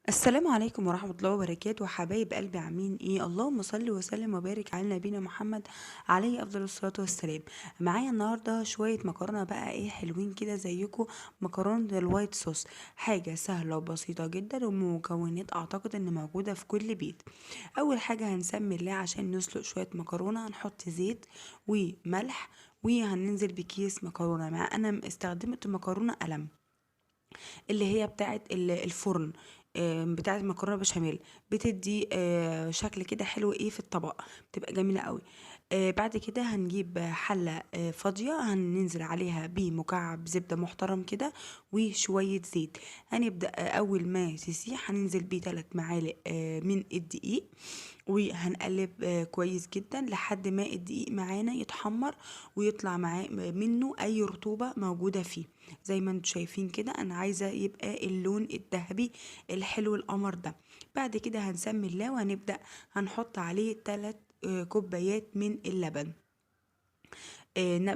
السلام عليكم ورحمة الله وبركاته حبايب قلبي، عاملين ايه؟ اللهم صل وسلم وبارك على نبينا محمد عليه افضل الصلاة والسلام. معايا النهاردة شوية مكرونة بقى ايه حلوين كده زيكم. مكرونة الوايت صوص، حاجة سهلة وبسيطة جدا ومكونات اعتقد ان موجودة في كل بيت. اول حاجة هنسمي الله عشان نسلق شوية مكرونة، هنحط زيت وملح وهننزل بكيس مكرونة. مع انا استخدمت مكرونة قلم اللي هي بتاعة الفرن، بتاعة المكرونة بشاميل. بتدي شكل كده حلو ايه في الطبق، بتبقى جميلة قوي. بعد كده هنجيب حلة فاضية، هننزل عليها بمكعب زبدة محترم كده وشوية زيت. هنبدأ أول ما تسيح هننزل بيه 3 معالق من الدقيق، وهنقلب كويس جدا لحد ما الدقيق معانا يتحمر ويطلع معاه منه اي رطوبة موجودة فيه. زي ما انتم شايفين كده انا عايزة يبقى اللون الذهبي الحلو القمر ده. بعد كده هنسمي الله وهنبدأ هنحط عليه 3 كوبايات من اللبن.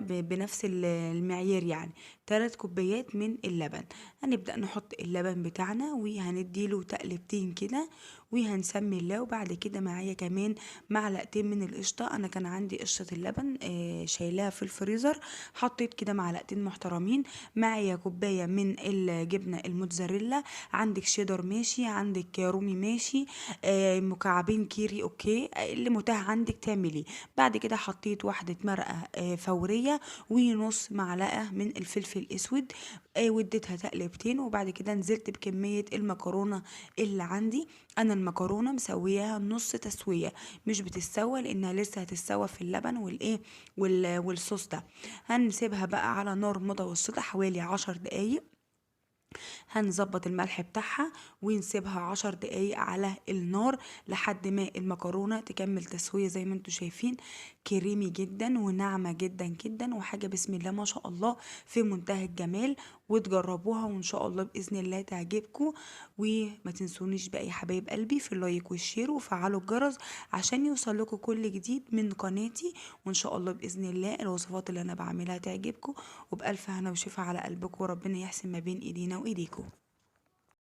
بنفس المعيار يعني 3 كوبايات من اللبن. هنبدأ نحط اللبن بتاعنا وهنديله تقلبتين كده وهنسمي الله. وبعد كده معايا كمان معلقتين من القشطة، أنا كان عندي قشطة اللبن شايلاها في الفريزر، حطيت كده معلقتين محترمين. معايا كوباية من الجبنة الموتزاريلا، عندك شيدر ماشي، عندك رومي ماشي، مكعبين كيري اوكي، اللي متاح عندك تعملي. بعد كده حطيت واحدة مرقة فورية ونص معلقة من الفلفل الأسود، واديتها تقلبتين. وبعد كده نزلت بكمية المكرونة اللي عندي. أنا المكرونة مسوياها نص تسوية، مش بتتسوى لأنها لسه هتتسوى في اللبن والإيه والصوص ده. هنسيبها بقى على نار متوسطة حوالي 10 دقايق. هنظبط الملح بتاعها ونسيبها 10 دقايق على النار لحد ما المكرونة تكمل تسوية. زي ما انتوا شايفين كريمي جدا وناعمة جدا جدا وحاجة بسم الله ما شاء الله في منتهى الجمال. وتجربوها وان شاء الله بإذن الله تعجبكم. وما تنسونيش بقى يا حبايب قلبي في اللايك والشير وفعلوا الجرس عشان يوصل لكم كل جديد من قناتي. وان شاء الله بإذن الله الوصفات اللي انا بعملها تعجبكم. وبألف هنا وشفا على قلبكم، وربنا يحسن ما بين ايدينا وايديكم.